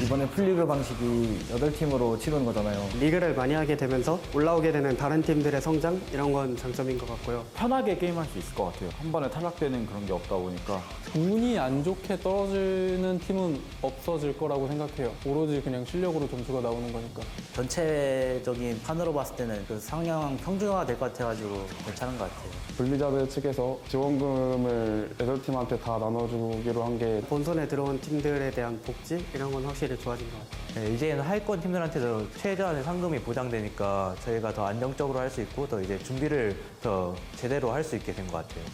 이번에 풀리그 방식이 8팀으로 치르는 거잖아요. 리그를 많이 하게 되면서 올라오게 되는 다른 팀들의 성장 이런 건 장점인 것 같고요. 편하게 게임할 수 있을 것 같아요. 한 번에 탈락되는 그런 게 없다 보니까. 운이 안 좋게 떨어지는 팀은 없어질 거라고 생각해요. 오로지 그냥 실력으로 점수가 나오는 거니까. 전체적인 판으로 봤을 때는 그 상향 평준화가 될 것 같아가지고 괜찮은 것 같아요. 분리자들 측에서 지원금을 8팀한테 다 나눠주기로 한 게 본선에 들어온 팀들에 대한 복지 이런 건 확실히 좋아진 것 같아요. 네, 이제는 하위권 팀들한테도 최대한의 상금이 보장되니까 저희가 더 안정적으로 할 수 있고 더 이제 준비를 더 제대로 할 수 있게 된 것 같아요.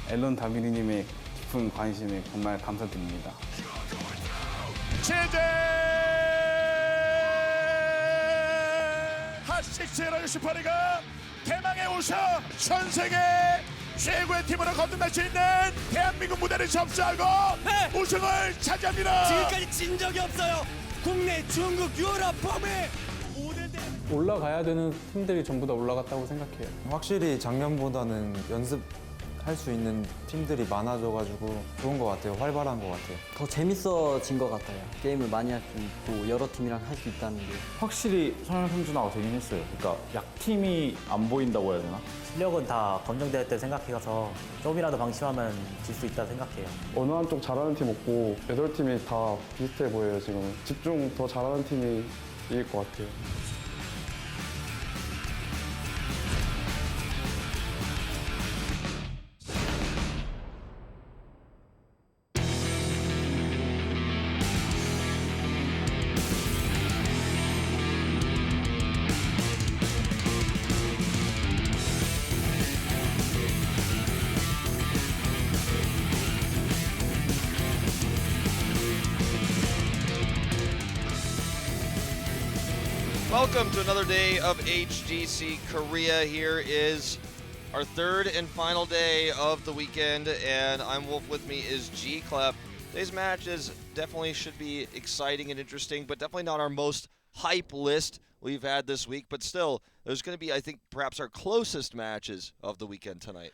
앨런 다비리님의 깊은 관심에 정말 감사드립니다. 제재 핫식스라는 슈퍼리가 대망의 우승, 전 세계 최고의 팀으로 거듭날 수 있는 대한민국 무대를 접수하고 우승을 차지합니다. 지금까지 진 적이 없어요. 국내, 중국, 유럽, 북미 5대 올라가야 되는 팀들이 전부 다 올라갔다고 생각해요. 확실히 작년보다는 연습할 수 있는 팀들이 많아져가지고 좋은 것 같아요. 활발한 것 같아요. 더 재밌어진 것 같아요. 게임을 많이 할 수 있고 여러 팀이랑 할 수 있다는 게. 확실히 상향 평준화가 되긴 했어요. 그러니까 약팀이 안 보인다고 해야 되나? 실력은 다 검증될 때 생각해서 조금이라도 방심하면 질 수 있다 생각해요. 어느 한쪽 잘하는 팀 없고 8팀이 다 비슷해 보여요. 지금 집중 더 잘하는 팀이 이길 것 같아요. Welcome to another day of HGC Korea. Here is our third and final day of the weekend, and I'm Wolf. With me is G-Clep. Today's matches definitely should be exciting and interesting, but definitely not our most hype list we've had this week. But still, there's going to be, I think, perhaps our closest matches of the weekend tonight.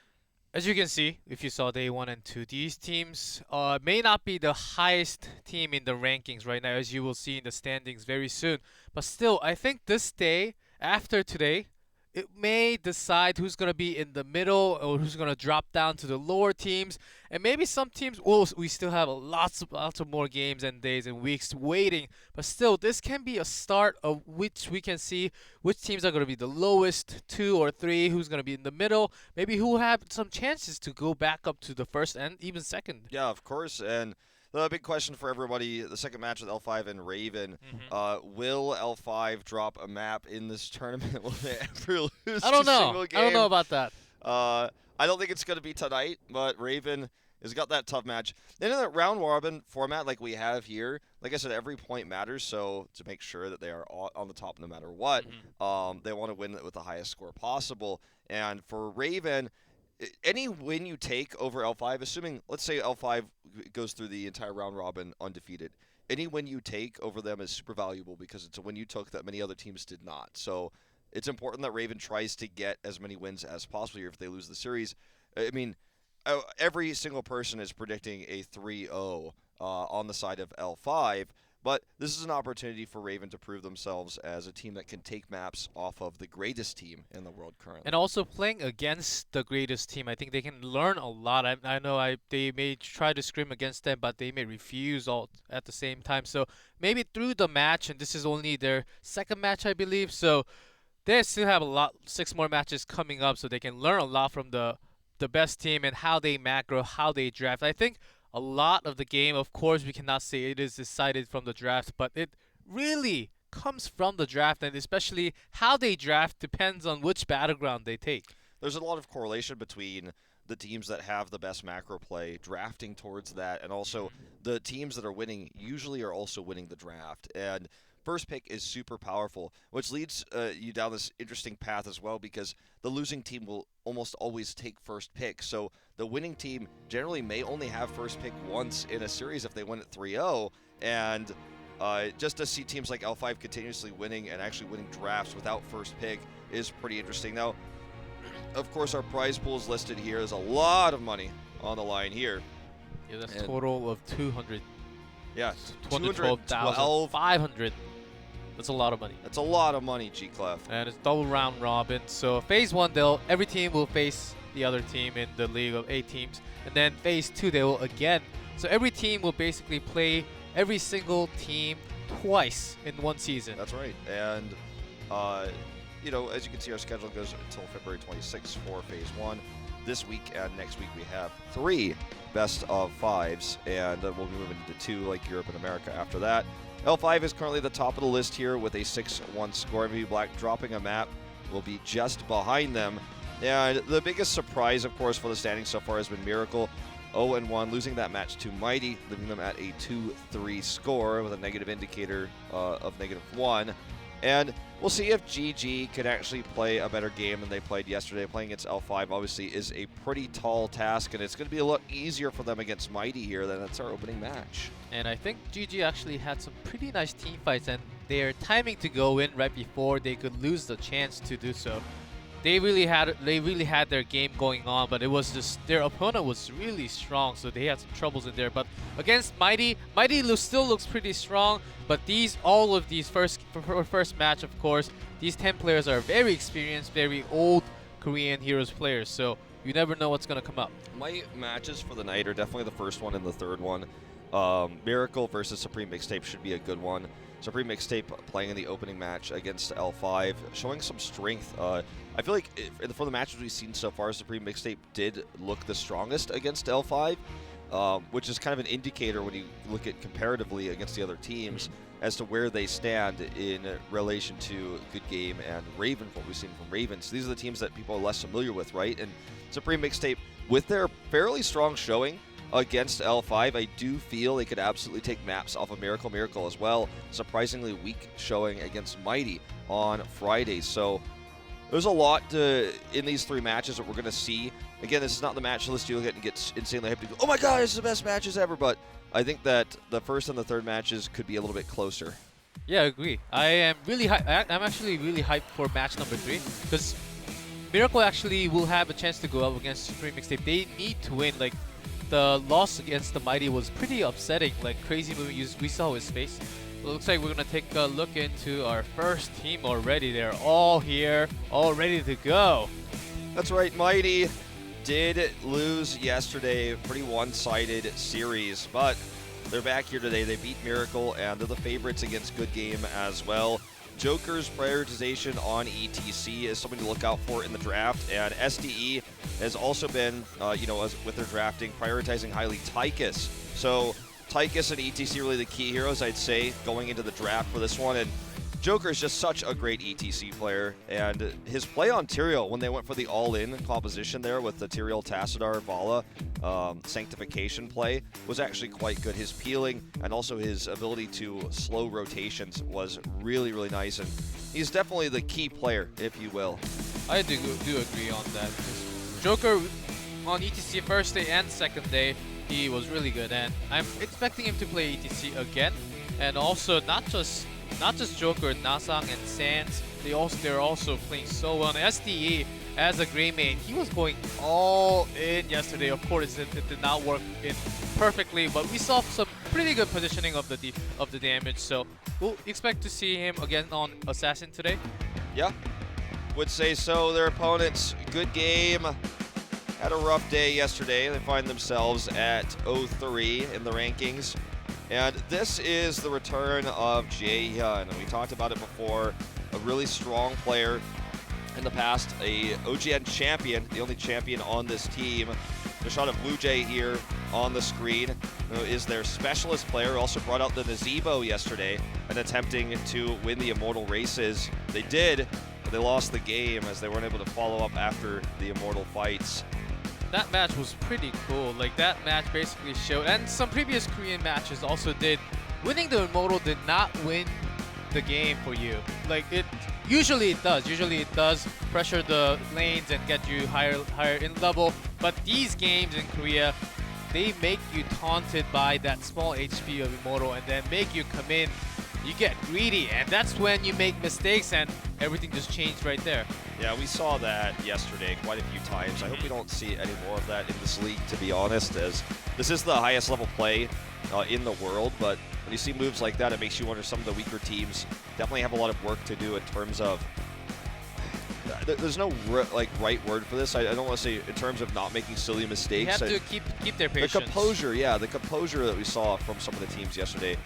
As you can see, if you saw day 1 and 2, these teams may not be the highest team in the rankings right now, as you will see in the standings very soon. But still, I think this day, after today, it may decide who's going to be in the middle or who's going to drop down to the lower teams. And maybe some teams, well, we still have lots of more games and days and weeks waiting. But still, this can be a start of which we can see which teams are going to be the lowest 2 or 3, who's going to be in the middle, maybe who have some chances to go back up to the first and even second. Yeah, of course. And the big question for everybody, the second match with L5 and Raven, will L5 drop a map in this tournament? Will they ever lose I don't a know. single game? I don't know about that. I don't think it's going to be tonight, but Raven has got that tough match. And in the round robin format like we have here, like I said, every point matters, so to make sure that they are on the top no matter what, they want to win it with the highest score possible. And for Raven, any win you take over L5, assuming, let's say L5 goes through the entire round robin undefeated, any win you take over them is super valuable because it's a win you took that many other teams did not. So it's important that Raven tries to get as many wins as possible here if they lose the series. I mean, every single person is predicting a 3-0 on the side of L5, but this is an opportunity for Raven to prove themselves as a team that can take maps off of the greatest team in the world currently. And also playing against the greatest team, I think they can learn a lot. I know they may try to scrim against them, but they may refuse all at the same time. So maybe through the match, and this is only their second match, I believe, so they still have 6 more matches coming up, so they can learn a lot from the best team and how they macro, how they draft. I think a lot of the game, of course, we cannot say it is decided from the draft, but it really comes from the draft, and especially how they draft depends on which battleground they take. There's a lot of correlation between the teams that have the best macro play drafting towards that, and also the teams that are winning usually are also winning the draft. And first pick is super powerful, which leads you down this interesting path as well, because the losing team will almost always take first pick. So the winning team generally may only have first pick once in a series if they win at 3-0. And just to see teams like L5 continuously winning and actually winning drafts without first pick is pretty interesting. Now, of course, our prize pool is listed here. There's a lot of money on the line here. Yeah, that's a total of 200 Yeah, 212,000. 500. That's a lot of money. That's a lot of money, G-Clef. And it's double round robin. So phase 1, every team will face the other team in the league of 8 teams. And then phase 2, they will again. So every team will basically play every single team twice in one season. That's right. And, you know, as you can see, our schedule goes until February 26th for phase 1. This week and next week we have 3 best of 5s, and we'll be moving into 2 like Europe and America after that. L5 is currently the top of the list here with a 6-1 score. MV Black dropping a map will be just behind them. And the biggest surprise, of course, for the standings so far has been Miracle. 0-1, losing that match to Mighty, leaving them at a 2-3 score with a negative indicator of -1. And we'll see if GG can actually play a better game than they played yesterday. Playing against L5 obviously is a pretty tall task, and it's going to be a lot easier for them against Mighty here than it's our opening match. And I think GG actually had some pretty nice team fights, and they're timing to go in right before they could lose the chance to do so. They really had their game going on, but it was just their opponent was really strong, so they had some troubles in there. But against Mighty still looks pretty strong. But all of these first match, of course, these 10 players are very experienced, very old Korean Heroes players. So you never know what's gonna come up. My matches for the night are definitely the first one and the third one. Miracle versus Supreme Mixtape should be a good one. Supreme Mixtape playing in the opening match against L5, showing some strength. I feel like for the matches we've seen so far, Supreme Mixtape did look the strongest against L5, which is kind of an indicator when you look at comparatively against the other teams as to where they stand in relation to Good Game and Raven, what we've seen from Raven. So these are the teams that people are less familiar with, right? And Supreme Mixtape, with their fairly strong showing against L5, I do feel they could absolutely take maps off of Miracle. Miracle as well, surprisingly weak showing against Mighty on Friday. So there's a lot in these 3 matches that we're going to see. Again, this is not the match list you'll get and get insanely hyped to go, oh my god, this is the best matches ever, but I think that the first and the third matches could be a little bit closer. Yeah, I agree. I'm actually really hyped for match number 3, because Miracle actually will have a chance to go up against Supreme Mixtape. They need to win. Like, the loss against the Mighty was pretty upsetting, like crazy movie. We saw his face. It looks like we're going to take a look into our first team already. They're all here, all ready to go. That's right, Mighty did lose yesterday. Pretty one-sided series, but they're back here today. They beat Miracle, and they're the favorites against Good Game as well. Joker's prioritization on ETC is something to look out for in the draft, and SDE has also been, with their drafting, prioritizing highly Tychus. So Tychus and ETC really the key heroes, I'd say, going into the draft for this one. And Joker is just such a great ETC player, and his play on Tyrael when they went for the all-in composition there with the Tyrael, Tassadar, Vala Sanctification play was actually quite good. His peeling and also his ability to slow rotations was really, really nice, and he's definitely the key player, if you will. I do agree on that. Joker on ETC first day and second day, he was really good, and I'm expecting him to play ETC again, and also not just Joker, Nasang and Sans, they're also playing so well. And SDE as a gray main, he was going all in yesterday. Of course, it did not work in perfectly, but we saw some pretty good positioning of the damage. So we'll expect to see him again on Assassin today. Yeah, would say so. Their opponents, Good Game, had a rough day yesterday. They find themselves at 0-3 in the rankings. And this is the return of Jaehyun. We talked about it before. A really strong player in the past, a OGN champion, the only champion on this team. The shot of Wu Jae here on the screen, who is their specialist player. Also brought out the Nazebo yesterday and attempting to win the Immortal races. They did, but they lost the game as they weren't able to follow up after the Immortal fights. That match was pretty cool. Like, that match basically showed, and some previous Korean matches also did. Winning the Immortal did not win the game for you. Like, usually it does. Usually it does pressure the lanes and get you higher in level. But these games in Korea, they make you taunted by that small HP of Immortal and then make you come in. You get greedy, and that's when you make mistakes, and everything just changed right there. Yeah, we saw that yesterday quite a few times. I hope we don't see any more of that in this league, to be honest, as this is the highest level play in the world, but when you see moves like that, it makes you wonder some of the weaker teams definitely have a lot of work to do in terms of there's no right word for this. I don't want to say in terms of not making silly mistakes. You have to keep their patience. The composure, yeah, the composure that we saw from some of the teams yesterday,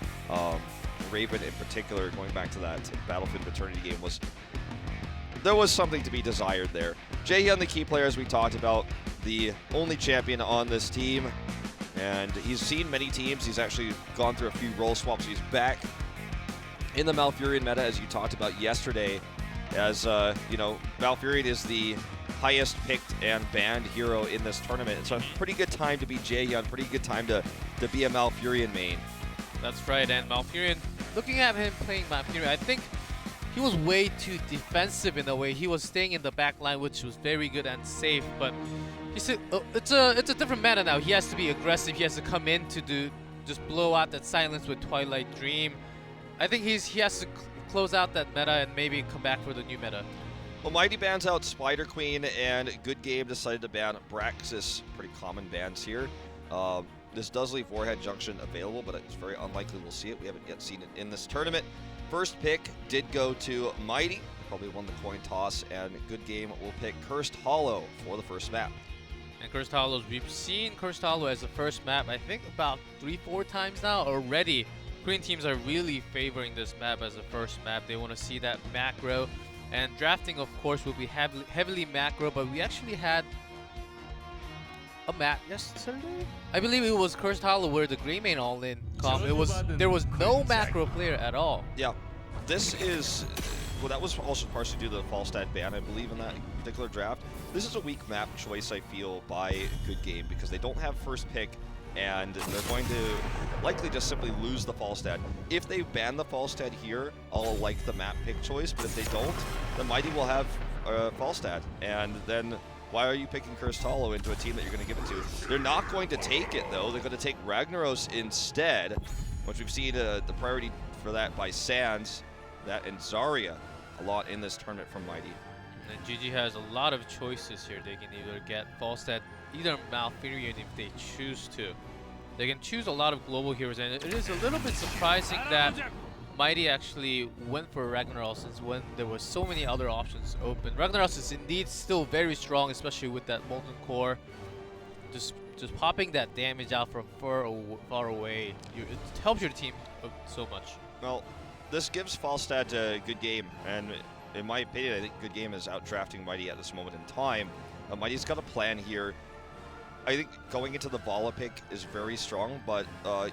Raven in particular, going back to that Battlefield Fraternity game, there was something to be desired there. Jaehyun, the key player, as we talked about, the only champion on this team, and he's seen many teams. He's actually gone through a few role swaps. He's back in the Malfurion meta, as you talked about yesterday. As you know, Malfurion is the highest picked and banned hero in this tournament. It's a pretty good time to be Jaehyun, pretty good time to be a Malfurion main. That's right, and Malfurion, looking at him playing Malfurion, I think he was way too defensive in a way. He was staying in the back line, which was very good and safe, but it's a different meta now. He has to be aggressive. He has to come in to just blow out that silence with Twilight Dream. I think he has to close out that meta and maybe come back for the new meta. Well, Mighty bans out Spider Queen, and Good Game decided to ban Braxis. Pretty common bans here. This does leave Warhead Junction available, but it's very unlikely we'll see it. We haven't yet seen it in this tournament. First pick did go to Mighty. Probably won the coin toss, and Good Game will pick Cursed Hollow for the first map. And Cursed Hollows, we've seen Cursed Hollow as the first map, I think about 3-4 times now already. Korean teams are really favoring this map as the first map. They want to see that macro, and drafting, of course, will be heavily macro, but we actually had a map yesterday. I believe it was Cursed Hollow where the Grey Main all-in comp. There was no macro player at all. Yeah, this is, well, that was also partially due to the Falstad ban, I believe, in that particular draft. This is a weak map choice, I feel, by Good Game, because they don't have first pick, and they're going to likely just simply lose the Falstad. If they ban the Falstad here, I'll like the map pick choice, but if they don't, then Mighty will have Falstad, and then why are you picking Cursed Hollow into a team that you're going to give it to? They're not going to take it, though. They're going to take Ragnaros instead, which we've seen the priority for that by Sands, that and Zarya a lot in this tournament from Mighty. And GG has a lot of choices here. They can either get Falstad, either Malfurion if they choose to. They can choose a lot of global heroes, and it is a little bit surprising that Mighty actually went for Ragnaros since when there were so many other options open. Ragnaros is indeed still very strong, especially with that Molten Core. Just popping that damage out from far away, it helps your team so much. Well, this gives Falstad a Good Game, and in my opinion, I think Good Game is out-drafting Mighty at this moment in time. Mighty's got a plan here. I think going into the Vala pick is very strong, but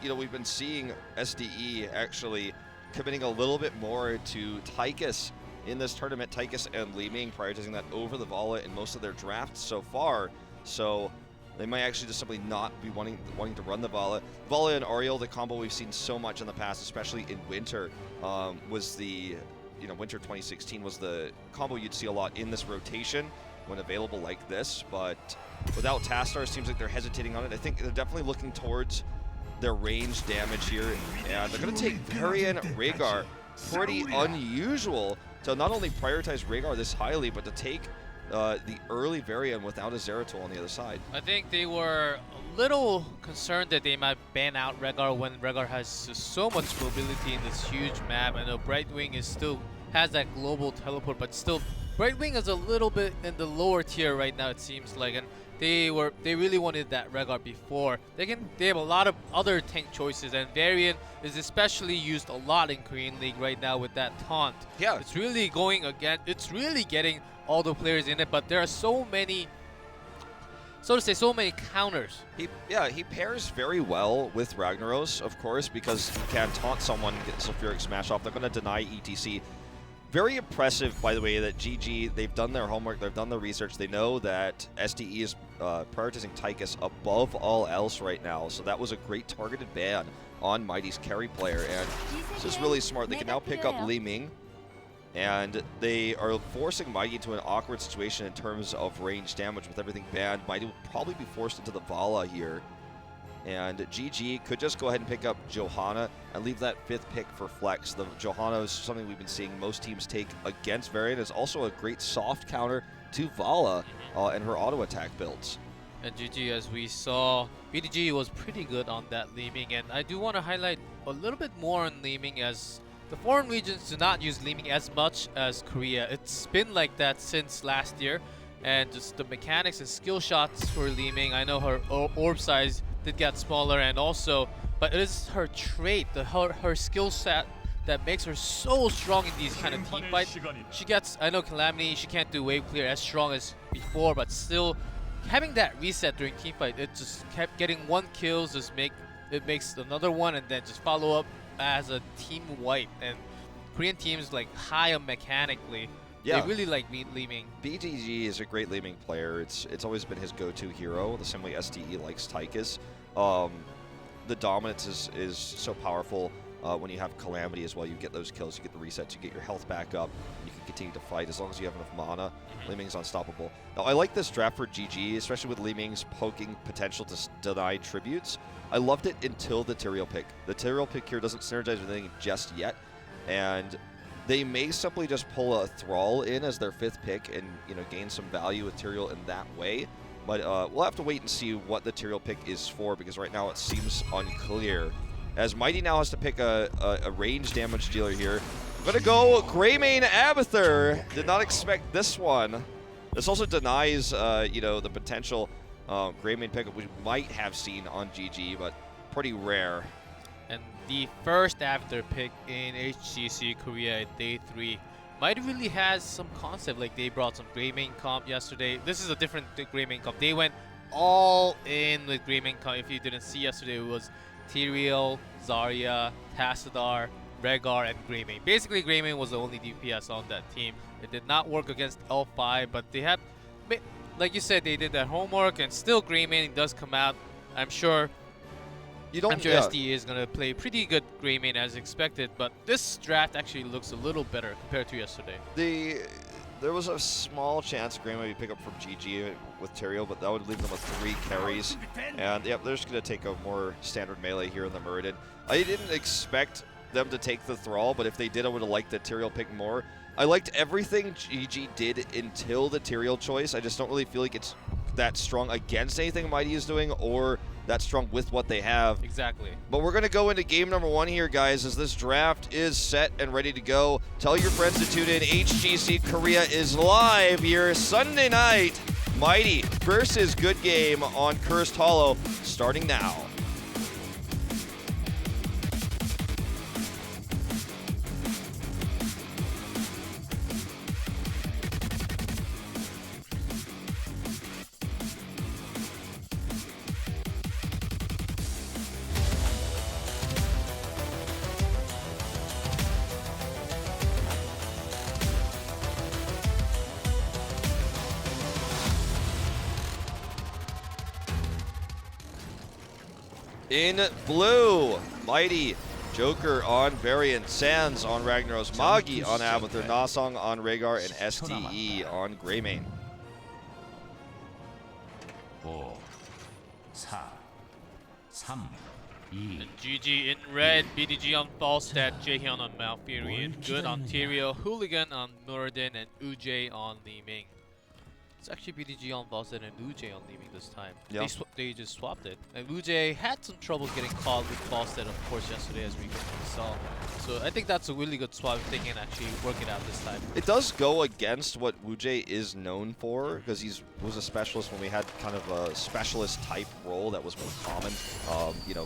you know, we've been seeing SDE actually committing a little bit more to Tychus in this tournament. Tychus and Li Ming prioritizing that over the Vala in most of their drafts so far. So they might actually just simply not be wanting to run the Vala. Vala and Ariel, the combo we've seen so much in the past, especially in Winter, was the, you know, Winter 2016 was the combo you'd see a lot in this rotation when available like this. But without Tastar, it seems like they're hesitating on it. I think they're definitely looking towards their range damage here, and they're going to take Varian Rhaegar. Pretty unusual to not only prioritize Rhaegar this highly, but to take the early Varian without a Zeratul on the other side. I think they were a little concerned that they might ban out Rhaegar when Rhaegar has so much mobility in this huge map. I know Brightwing has that global teleport, but still Brightwing is a little bit in the lower tier right now, it seems like, and they really wanted that Rhaegar before. They have a lot of other tank choices, and Varian is especially used a lot in Korean League right now with that taunt. Yeah, it's really going again. It's really getting all the players in it, but there are so many, so to say, so many counters. He pairs very well with Ragnaros, of course, because he can taunt someone and get Sulfuric Smash off. They're going to deny ETC. Very impressive, by the way, that GG, they've done their homework, they've done the research. They know that SDE is prioritizing Tychus above all else right now, so that was a great targeted ban on Mighty's carry player, and this is really smart. They can now pick up Li Ming, and they are forcing Mighty into an awkward situation in terms of range damage with everything banned. Mighty will probably be forced into the Vala here. And GG could just go ahead and pick up Johanna and leave that 5th pick for Flex. The Johanna is something we've been seeing most teams take against Varian. It's also a great soft counter to Vala and her auto attack builds. And GG, as we saw, BDG was pretty good on that Leeming, and I do want to highlight a little bit more on Leeming, as the foreign regions do not use Leeming as much as Korea. It's been like that since last year, and just the mechanics and skill shots for Leeming. I know her orb size did get smaller, and also, but it is her trait, her skill set that makes her so strong in these kind of team fights. She gets, I know Calamity, she can't do wave clear as strong as before, but still, having that reset during teamfight, it just kept getting 1 kill, just makes another one, and then just follow up as a team wipe. And Korean teams like high on mechanically. Yeah. They really like Leeming. BGG is a great Leeming player. It's always been his go-to hero, the same way SDE likes Tychus. The dominance is so powerful when you have Calamity as well. You get those kills, you get the resets, you get your health back up, you can continue to fight as long as you have enough mana. Leeming's unstoppable. Now, I like this draft for GG, especially with Leeming's poking potential to deny tributes. I loved it until the Tyrael pick. The Tyrael pick here doesn't synergize with anything just yet, and they may simply just pull a Thrall in as their 5th pick and gain some value with Tyrael in that way. But we'll have to wait and see what the Tyrael pick is for, because right now it seems unclear. As Mighty now has to pick a range damage dealer here. I'm gonna go Greymane Abathur. Did not expect this one. This also denies, the potential Greymane pickup we might have seen on GG, but pretty rare. And the first after pick in HGC Korea at day 3 might really has some concept. Like, they brought some Greymane comp yesterday. This is a different Greymane comp. They went all in with Greymane comp. If you didn't see yesterday, it was Tyrael, Zarya, Tassadar, Rehgar, and Greymane. Basically, Greymane was the only DPS on that team. It did not work against L5, but they have, like you said, they did their homework, and still Greymane does come out. I'm sure SDE is going to play pretty good Greymane as expected, but this draft actually looks a little better compared to yesterday. There was a small chance Greymane would pick up from GG with Tyrael, but that would leave them with 3 carries. And yep, they're just going to take a more standard melee here in the Muradin. I didn't expect them to take the Thrall, but if they did, I would have liked the Tyrael pick more. I liked everything GG did until the Tyrael choice. I just don't really feel like it's that strong against anything Mighty is doing, or that strong with what they have. Exactly. But we're going to go into game number 1 here, guys, as this draft is set and ready to go. Tell your friends to tune in. HGC Korea is live here Sunday night. Mighty versus Good Game on Cursed Hollow, starting now. In blue, Mighty, Joker on Variant, Sands on Ragnaros, Magi on Abathur, Nasong on Rehgar, and SDE on Greymane. 5, 4, 3, 2, GG in red, BDG on Falstad, Jaehyun on Malfurion, Good on Tyrael, Hooligan on Muradin, and Uj on Leeming. It's actually BDG on Falstad and Uj on Leeming this time. Yeah. They just swapped it. And Uj had some trouble getting caught with Falstad, of course, yesterday, as we saw. So I think that's a really good swap if they can actually work it out this time. It does go against what Uj is known for, because he was a specialist when we had kind of a specialist type role that was more common,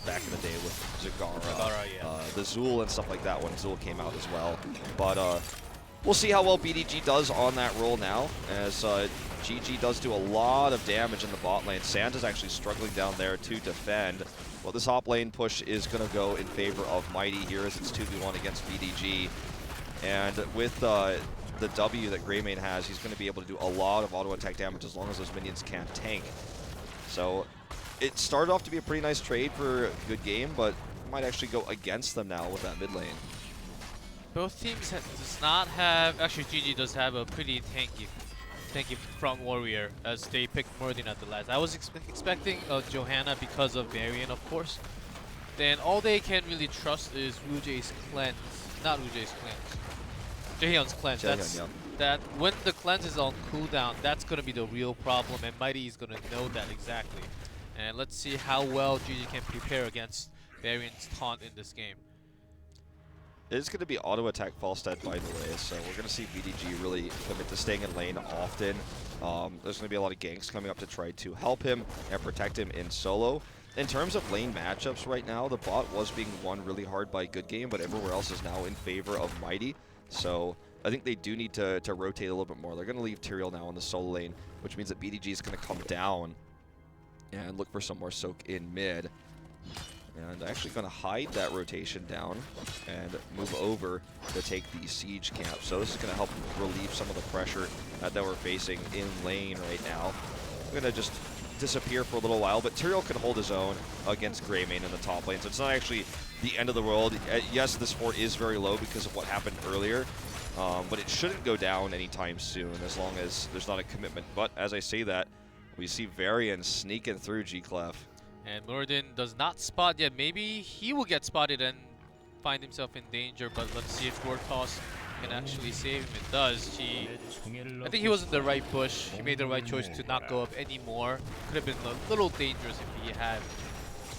back in the day with Zagara, the Zul and stuff like that when Zul came out as well. But we'll see how well BDG does on that role now, as GG does do a lot of damage in the bot lane. Sand is actually struggling down there to defend. Well, this top lane push is going to go in favor of Mighty here, as it's 2v1 against BDG. And with the W that Greymane has, he's going to be able to do a lot of auto attack damage as long as those minions can't tank. So it started off to be a pretty nice trade for Good Game, but might actually go against them now with that mid lane. Both teams does not have, actually GG does have a pretty tanky front warrior, as they picked Muradin at the last. I was expecting Johanna because of Varian, of course. Then all they can really trust is Uj's cleanse, not Uj's cleanse, Jaehyun's cleanse. that when the cleanse is on cooldown, that's going to be the real problem, and Mighty is going to know that exactly. And let's see how well GG can prepare against Variant's taunt in this game. It is going to be auto attack Falstad, by the way, so we're going to see BDG really commit to staying in lane often. There's going to be a lot of ganks coming up to try to help him and protect him in solo. In terms of lane matchups right now, the bot was being won really hard by Good Game, but everywhere else is now in favor of Mighty. So I think they do need to rotate a little bit more. They're going to leave Tyrael now in the solo lane, which means that BDG is going to come down and look for some more soak in mid. And actually going to hide that rotation down and move over to take the siege camp. So this is going to help relieve some of the pressure that we're facing in lane right now. I'm going to just disappear for a little while, but Tyrael can hold his own against Greymane in the top lane, so it's not actually the end of the world. Yes, this fort is very low because of what happened earlier, but it shouldn't go down anytime soon as long as there's not a commitment. But as I say that, we see Varian sneaking through G-Clef. And Muradin does not spot yet. Maybe he will get spotted and find himself in danger, but let's see if Wartoss can actually save him. It does. I think he was in the right bush. He made the right choice to not go up anymore. Could have been a little dangerous if he had.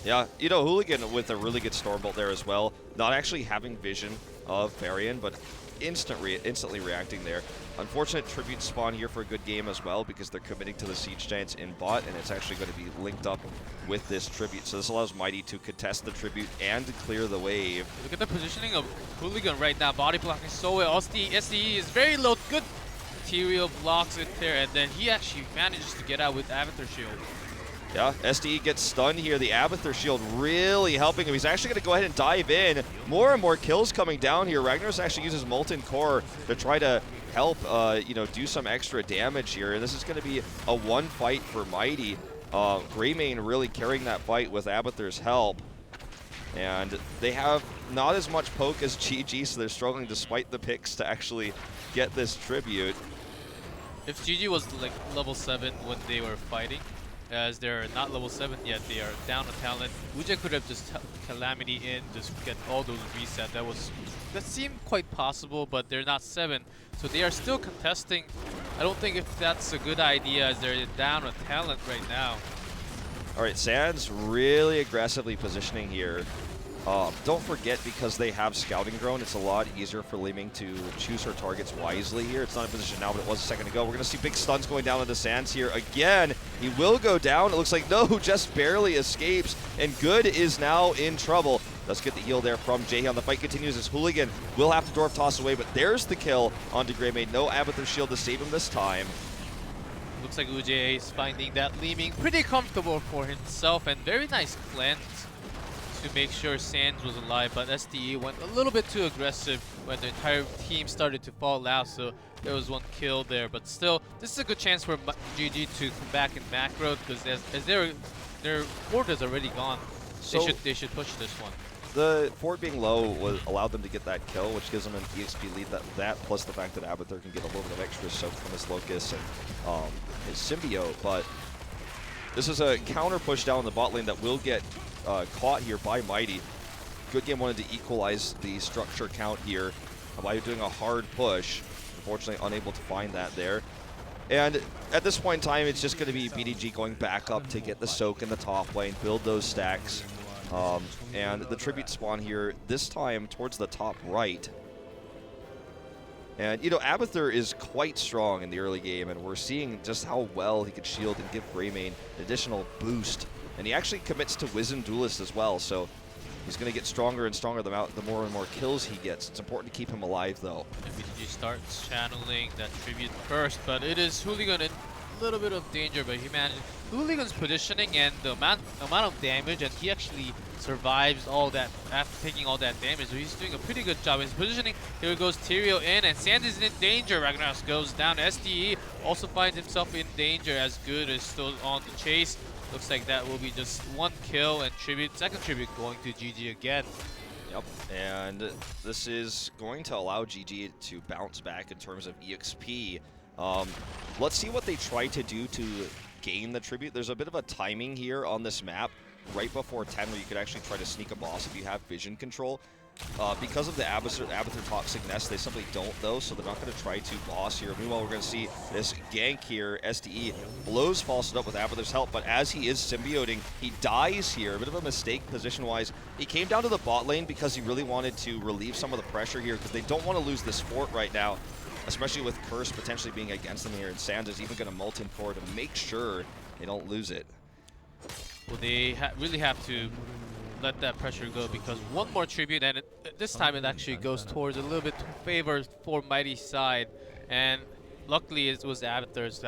Yeah, you know, Hooligan with a really good Stormbolt there as well. Not actually having vision of Varian, but instantly reacting there. Unfortunate tribute spawn here for a good game as well because they're committing to the Siege Giants in bot, and it's actually going to be linked up with this tribute. So this allows Mighty to contest the tribute and to clear the wave. Look at the positioning of Hooligan right now. Body blocking so well. SDE is very low. Good Tyrael blocks it there, and then he actually manages to get out with Avatar Shield. Yeah, SDE gets stunned here. The Abathur Shield really helping him. He's actually going to go ahead and dive in. More and more kills coming down here. Ragnaros actually uses Molten Core to try to help, you know, do some extra damage here. And this is going to be a one fight for Mighty. Greymane really carrying that fight with Abathur's help. And they have not as much poke as GG, so they're struggling despite the picks to actually get this tribute. If GG was like level 7 when they were fighting, as they're not level 7 yet, they are down a talent. Uja could have just Calamity in, just get all those reset. That seemed quite possible, but they're not 7, so they are still contesting. I don't think if that's a good idea, as they're down a talent right now. All right, Sands really aggressively positioning here. Don't forget, because they have Scouting Drone, it's a lot easier for Liming to choose her targets wisely here. It's not in position now, but it was a second ago. We're going to see big stuns going down into Sands here again. He will go down. It looks like no, just barely escapes, and Good is now in trouble. Let's get the heal there from Jaehyun. The fight continues as Hooligan will have to Dwarf Toss away, but there's the kill onto Greymane. No Abathur Shield to save him this time. Looks like Uja is finding that Liming pretty comfortable for himself, and very nice cleanse to make sure Sands was alive, but SDE went a little bit too aggressive when the entire team started to fall out, so there was one kill there. But still, this is a good chance for GG to come back in macro, because as their fort is already gone, so they should push this one. The fort being low allowed them to get that kill, which gives them an EXP lead. That plus the fact that Abathur can get a little bit of extra soak from his Locust and his Symbiote. But this is a counter push down the bot lane that will get caught here by Mighty. Good Game wanted to equalize the structure count here by doing a hard push. Unfortunately, unable to find that there. And at this point in time, it's just going to be BDG going back up to get the soak in the top lane, build those stacks. And the tribute spawn here, this time towards the top right. And, you know, Abathur is quite strong in the early game, and we're seeing just how well he could shield and give Greymane an additional boost. And he actually commits to Wisdom Duelist as well, so he's going to get stronger and stronger the more and more kills he gets. It's important to keep him alive, though. BDG starts channeling that tribute first, but it is Hooligan in a little bit of danger, but he managed Hooligan's positioning and the amount of damage, and he actually survives all that after taking all that damage, so he's doing a pretty good job. His positioning, here goes Tyrael in, and Sand is in danger. Ragnaros goes down. SDE also finds himself in danger as Good is still on the chase. Looks like that will be just one kill, and second tribute going to GG again. Yep, and this is going to allow GG to bounce back in terms of EXP. Let's see what they try to do to gain the tribute. There's a bit of a timing here on this map right before 10 where you could actually try to sneak a boss if you have vision control. because of the Abathur Toxic Nest, they simply don't though, so they're not going to try to boss here. Meanwhile, we're going to see this gank here. SDE blows False up with Abathur's help, but as he is symbioting, he dies here. A bit of a mistake position-wise. He came down to the bot lane because he really wanted to relieve some of the pressure here because they don't want to lose this fort right now, especially with Curse potentially being against them here, and Sands is even going to mult in forward to make sure they don't lose it. Well, they really have to let that pressure go because one more tribute, and this time it actually goes towards a little bit favor for Mighty's side, and luckily it was Abathur's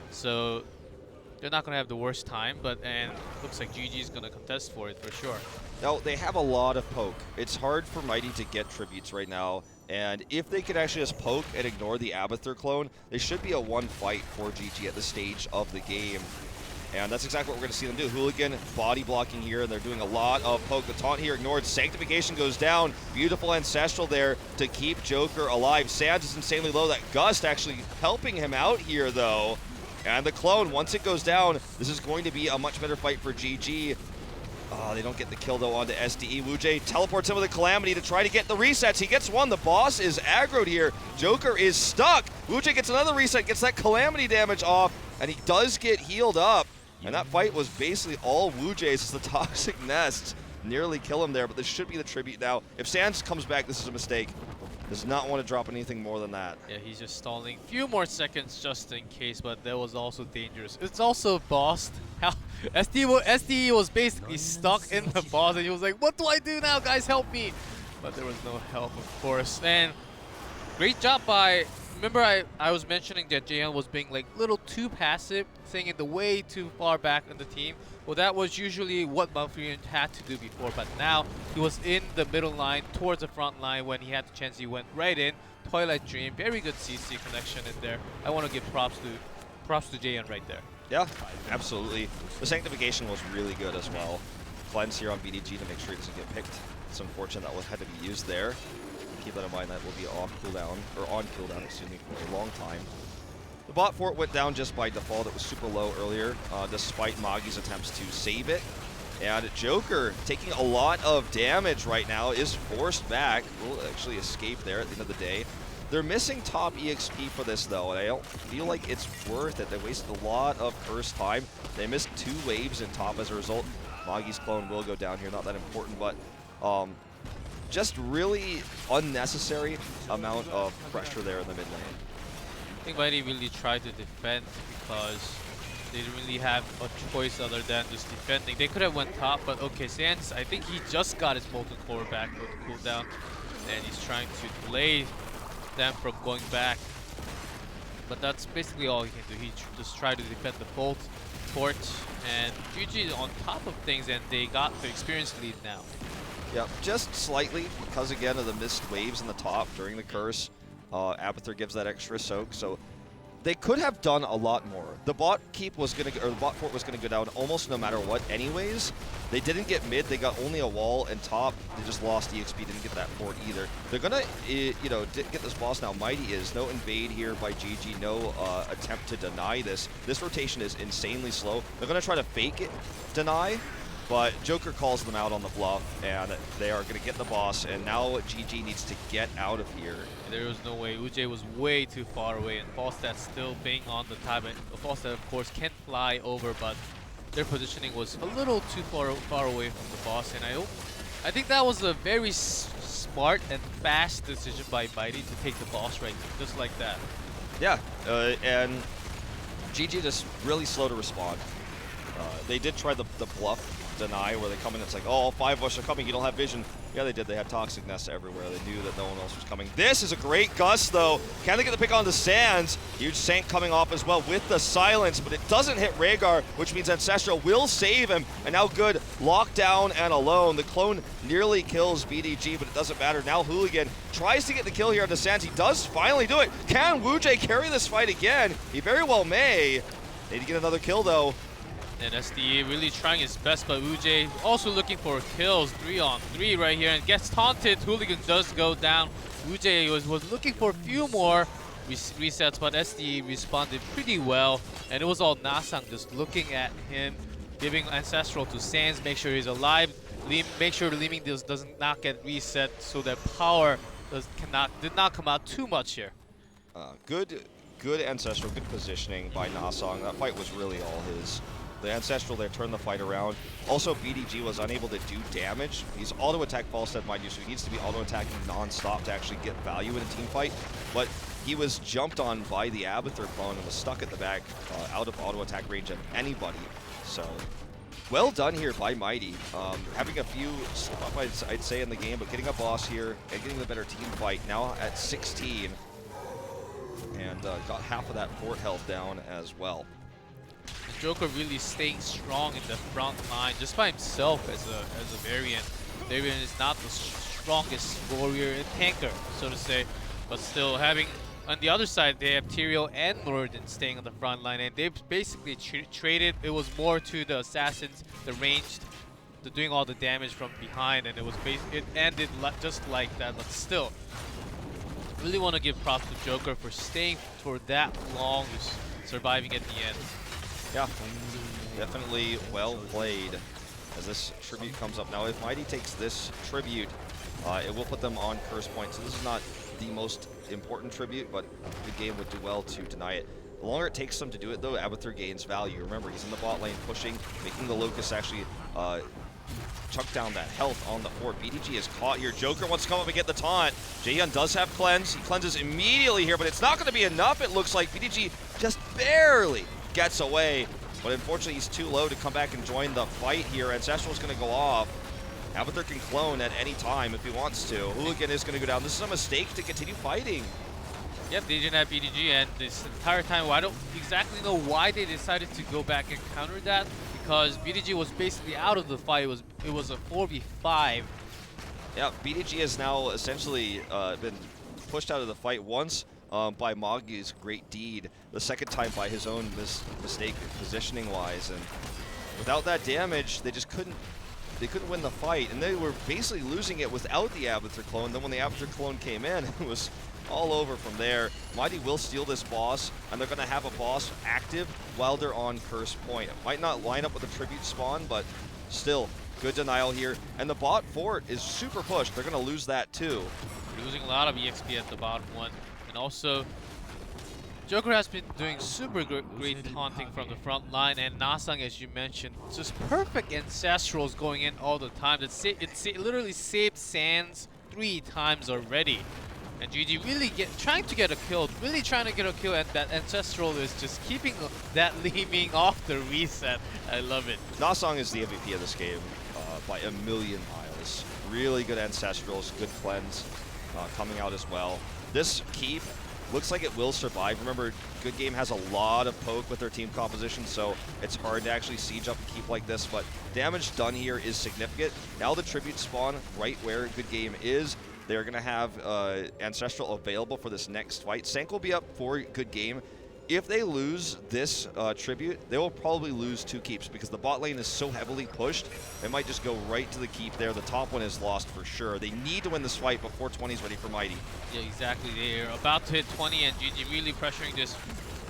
so they're not gonna have the worst time, and looks like GG is gonna contest for it for sure. Now they have a lot of poke. It's hard for Mighty to get tributes right now, and if they could actually just poke and ignore the Abathur clone, they should be a one fight for GG at this stage of the game. And that's exactly what we're going to see them do. Hooligan body blocking here, and they're doing a lot of poke. The taunt here ignored. Sanctification goes down. Beautiful Ancestral there to keep Joker alive. Sands is insanely low. That Gust actually helping him out here, though. And the clone, once it goes down, this is going to be a much better fight for GG. They don't get the kill, though, onto SDE. Wujay teleports him with a Calamity to try to get the resets. He gets one. The boss is aggroed here. Joker is stuck. Wujay gets another reset, gets that Calamity damage off, and he does get healed up. And that fight was basically all Wujay's as the Toxic Nest nearly kill him there, but this should be the tribute now. If Sands comes back, this is a mistake. Does not want to drop anything more than that. Yeah, he's just stalling a few more seconds just in case, but that was also dangerous. It's also bossed. How SDE was basically stuck in the boss, and he was like, what do I do now, guys, help me? But there was no help, of course. And great job by... Remember I was mentioning that JN was being like a little too passive, staying the way too far back in the team. Well, that was usually what Malfurion had to do before, but now he was in the middle line towards the front line. When he had the chance, he went right in. Twilight Dream, very good CC connection in there. I want to give props to JN right there. Yeah, absolutely. The Sanctification was really good as well. Cleanse here on BDG to make sure he doesn't get picked. It's unfortunate that had to be used there. Keep that in mind, that will be off cooldown, or on cooldown, excuse me, for a long time. The bot fort went down just by default. It was super low earlier, despite Magi's attempts to save it. And Joker, taking a lot of damage right now, is forced back. Will actually escape there at the end of the day. They're missing top EXP for this, though, and I don't feel like it's worth it. They wasted a lot of first time. They missed 2 waves in top as a result. Magi's clone will go down here, not that important, but just really unnecessary amount of pressure there in the mid lane. I think Mighty really tried to defend because they didn't really have a choice other than just defending. They could have went top, but okay, Sands, I think he just got his Molten Core back with cooldown, and he's trying to delay them from going back. But that's basically all he can do. He just tried to defend the fort, and GG is on top of things, and they got the experience lead now. Yeah, just slightly, because again of the missed waves in the top during the curse. Abathur gives that extra soak, so they could have done a lot more. The bot keep was gonna, or the bot fort was gonna go down almost no matter what anyways. They didn't get mid, they got only a wall, and top, they just lost EXP, didn't get that fort either. They're gonna, you know, get this boss now. Mighty is no invade here by GG, no attempt to deny this. This rotation is insanely slow. They're gonna try to fake it, deny, but Joker calls them out on the bluff, and they are going to get the boss, and now GG needs to get out of here. There was no way. Ujay was way too far away, and Falstad still being on the time. And Falstad, of course, can fly over, but their positioning was a little too far away from the boss, and I think that was a very smart and fast decision by Mighty to take the boss right just like that. Yeah, and GG just really slow to respond. They did try the bluff deny where they come in, it's like, oh, all 5 of us are coming, you don't have vision. Yeah, they did. They had Toxic Nests everywhere. They knew that no one else was coming. This is a great Gust, though. Can they get the pick on the Sands? Huge Sank coming off as well with the silence, but it doesn't hit Rhaegar, which means Ancestral will save him. And now good, lockdown and alone. The clone nearly kills BDG, but it doesn't matter. Now Hooligan tries to get the kill here on the Sands. He does finally do it. Can Wujay carry this fight again? He very well may. Need to get another kill, though. And SDE really trying his best, but Ujay also looking for kills. 3-on-3 right here, and gets taunted. Hooligan does go down. Ujay was looking for a few more resets, but SDE responded pretty well. And it was all Nasang just looking at him, giving Ancestral to Sands, make sure he's alive. make sure the Leeming does not get reset so that power did not come out too much here. Good Ancestral, good positioning by Nasong. That fight was really all his. The Ancestral there turned the fight around. Also, BDG was unable to do damage. He's auto-attack Falstead, mind you, so he needs to be auto-attacking non-stop to actually get value in a team fight. But he was jumped on by the Abathur clone and was stuck at the back, out of auto-attack range of anybody. So, well done here by Mighty. Having a few stuff, I'd say, in the game, but getting a boss here and getting the better team fight. Now at 16. And got half of that fort health down as well. Joker really staying strong in the front line just by himself as a variant. Variant is not the strongest warrior and tanker, so to say, but still having on the other side they have Tyrael and Norden staying on the front line, and they basically traded. It was more to the assassins, the ranged, the doing all the damage from behind, and it ended just like that. But still, really want to give props to Joker for staying for that long, surviving at the end. Yeah, definitely well played as this tribute comes up. Now, if Mighty takes this tribute, it will put them on curse point. So this is not the most important tribute, but the game would do well to deny it. The longer it takes them to do it, though, Abathur gains value. Remember, he's in the bot lane pushing, making the Locust actually chuck down that health on the fort. BDG is caught here. Joker wants to come up and get the taunt. Jaehyun does have cleanse. He cleanses immediately here, but it's not going to be enough. It looks like BDG just barely gets away, but unfortunately he's too low to come back and join the fight here. Ancestral's going to go off. Abathur can clone at any time if he wants to. Hooligan is going to go down. This is a mistake to continue fighting. Yep, they didn't have BDG, and this entire time, I don't exactly know why they decided to go back and counter that, because BDG was basically out of the fight. It was a 4v5. Yeah, BDG has now essentially been pushed out of the fight once by Mogi's great deed, the second time by his own mistake positioning-wise, and without that damage, they just couldn't win the fight, and they were basically losing it without the Abathur clone. Then when the Abathur clone came in, it was all over from there. Mighty will steal this boss, and they're going to have a boss active while they're on curse point. It might not line up with a tribute spawn, but still, good denial here. And the bot fort is super pushed. They're going to lose that too. Losing a lot of EXP at the bottom one. And also, Joker has been doing super great taunting from the front line, and Nasang, as you mentioned, just perfect Ancestrals going in all the time. It literally saved Sands 3 times already. And GG really trying to get a kill, and that Ancestral is just keeping that Leeming off the reset. I love it. Nasang is the MVP of this game by a million miles. Really good Ancestrals, good cleanse coming out as well. This keep looks like it will survive. Remember, Good Game has a lot of poke with their team composition, so it's hard to actually siege up a keep like this, but damage done here is significant. Now the tribute spawn right where Good Game is. They're going to have Ancestral available for this next fight. Sank will be up for Good Game. If they lose this tribute, they will probably lose 2 keeps because the bot lane is so heavily pushed. They might just go right to the keep there. The top one is lost for sure. They need to win this fight before 20 is ready for Mighty. Yeah, exactly. They're about to hit 20, and GG really pressuring this.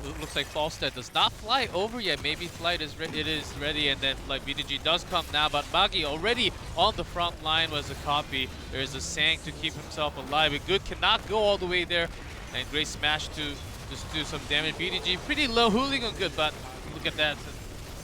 It looks like Falstead does not fly over yet. Maybe Flight is ready, and then like BDG does come now, but Magi already on the front line was a copy. There's a Sang to keep himself alive. But Good cannot go all the way there, and great smash to just do some damage. BDG pretty low, Hooligan good, but look at that.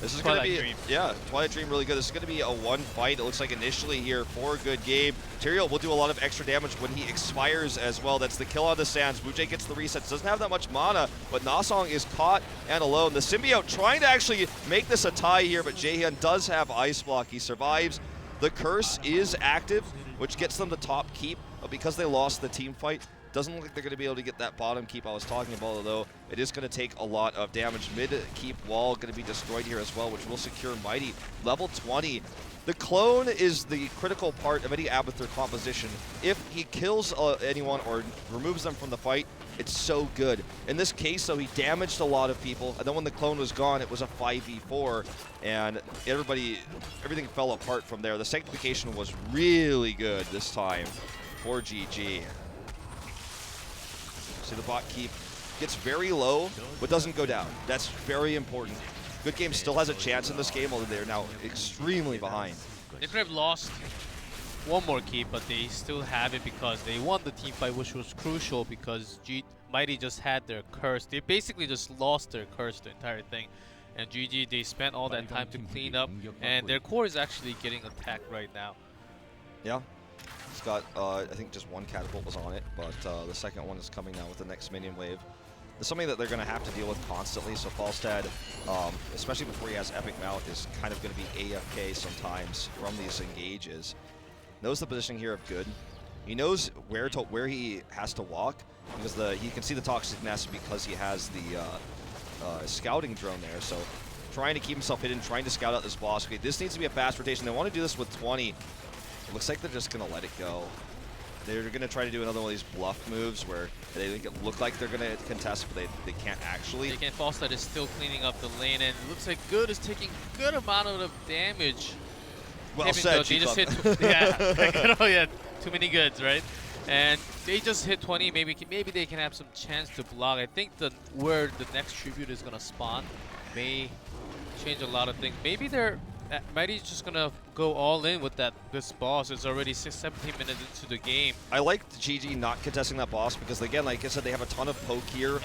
This is going to be, yeah, Twilight Dream really good. This is going to be a 1 fight, it looks like initially here for Good Game. Tyrael will do a lot of extra damage when he expires as well. That's the kill on the Sands. Mujay gets the resets, doesn't have that much mana, but Nasong is caught and alone. The Symbiote trying to actually make this a tie here, but Jaehyun does have Ice Block. He survives. The Curse is active, which gets them the top keep, but because they lost the team fight, doesn't look like they're going to be able to get that bottom keep I was talking about, although it is going to take a lot of damage. Mid-keep wall going to be destroyed here as well, which will secure Mighty. Level 20. The clone is the critical part of any Abathur composition. If he kills anyone or removes them from the fight, it's so good. In this case, though, he damaged a lot of people, and then when the clone was gone, it was a 5v4, and everything fell apart from there. The sanctification was really good this time for GG. See, the bot keep gets very low, but doesn't go down. That's very important. Good Game still has a chance in this game, although they're now extremely behind. They could have lost one more keep, but they still have it because they won the team fight, which was crucial because Mighty just had their curse. They basically just lost their curse, the entire thing. And GG, they spent all that time to clean up, and their core is actually getting attacked right now. Yeah. It's got, I think just one catapult was on it, but the second one is coming now with the next minion wave. It's something that they're going to have to deal with constantly, so Falstad, especially before he has Epic Mount, is kind of going to be AFK sometimes from these engages. Knows the positioning here of good. He knows where he has to walk, because he can see the toxic nest because he has the scouting drone there, so trying to keep himself hidden, trying to scout out this boss. Okay, this needs to be a fast rotation. They want to do this with 20. It looks like they're just going to let it go. They're going to try to do another one of these bluff moves where they make it look like they're going to contest, but they can't actually. Again, Falstad is still cleaning up the lane, and it looks like Good is taking good amount of damage. Well said, they just hit, yeah, oh yeah, too many goods, right? And they just hit 20. Maybe they can have some chance to block. I think where the next tribute is gonna spawn may change a lot of things. Maybe Mighty's just gonna go all in with this boss. It's already 17 minutes into the game. I like GG not contesting that boss because, again, like I said, they have a ton of poke here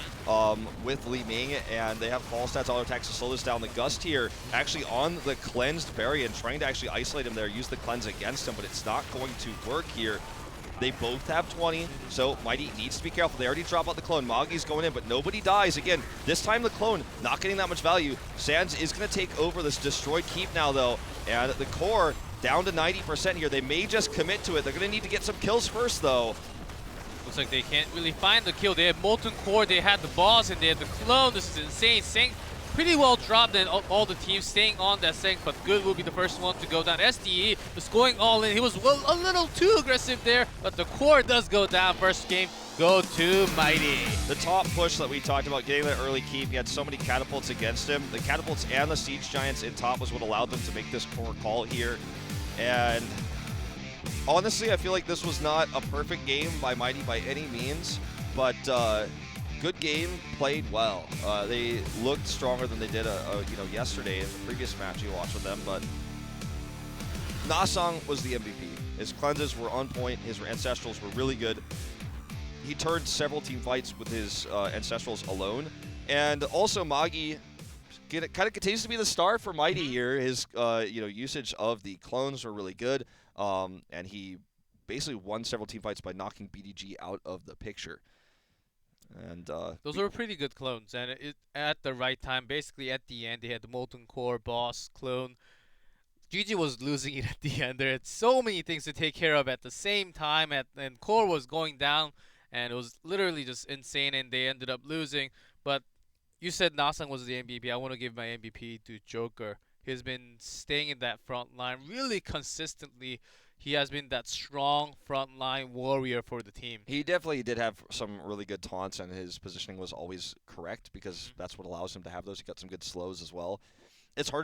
with Li Ming, and they have Falstad's auto attacks to slow this down. The Gust here actually on the cleansed Varian, trying to actually isolate him there, use the cleanse against him, but it's not going to work here. They both have 20, so Mighty needs to be careful. They already drop out the clone. Moggy's going in, but nobody dies. Again, this time the clone not getting that much value. Sands is going to take over this destroyed keep now, though, and the core down to 90% here. They may just commit to it. They're going to need to get some kills first, though. Looks like they can't really find the kill. They have Molten Core, they had the boss, and they had the clone. This is insane. Sync pretty well dropped, and all the teams staying on that Sync, but Good will be the first one to go down. SDE was going all in. He was a little too aggressive there, but the core does go down. First game go to Mighty. The top push that we talked about, getting that early keep, he had so many catapults against him. The catapults and the siege giants in top was what allowed them to make this core call here. And honestly, I feel like this was not a perfect game by Mighty by any means, but good game, played well. They looked stronger than they did yesterday in the previous match you watched with them, but Nasang was the MVP. His cleanses were on point, his ancestrals were really good. He turned several team fights with his ancestrals alone, and also Moggy kind of continues to be the star for Mighty here. His usage of the clones were really good, and he basically won several team fights by knocking BDG out of the picture. And those were pretty good clones, and at the right time, basically at the end, they had the Molten Core, boss, clone. GG was losing it at the end. There had so many things to take care of at the same time, and Core was going down, and it was literally just insane, and they ended up losing. But you said Nasang was the MVP. I want to give my MVP to Joker. He's been staying in that front line really consistently. He has been that strong frontline warrior for the team. He definitely did have some really good taunts, and his positioning was always correct because that's what allows him to have those. He got some good slows as well. It's hard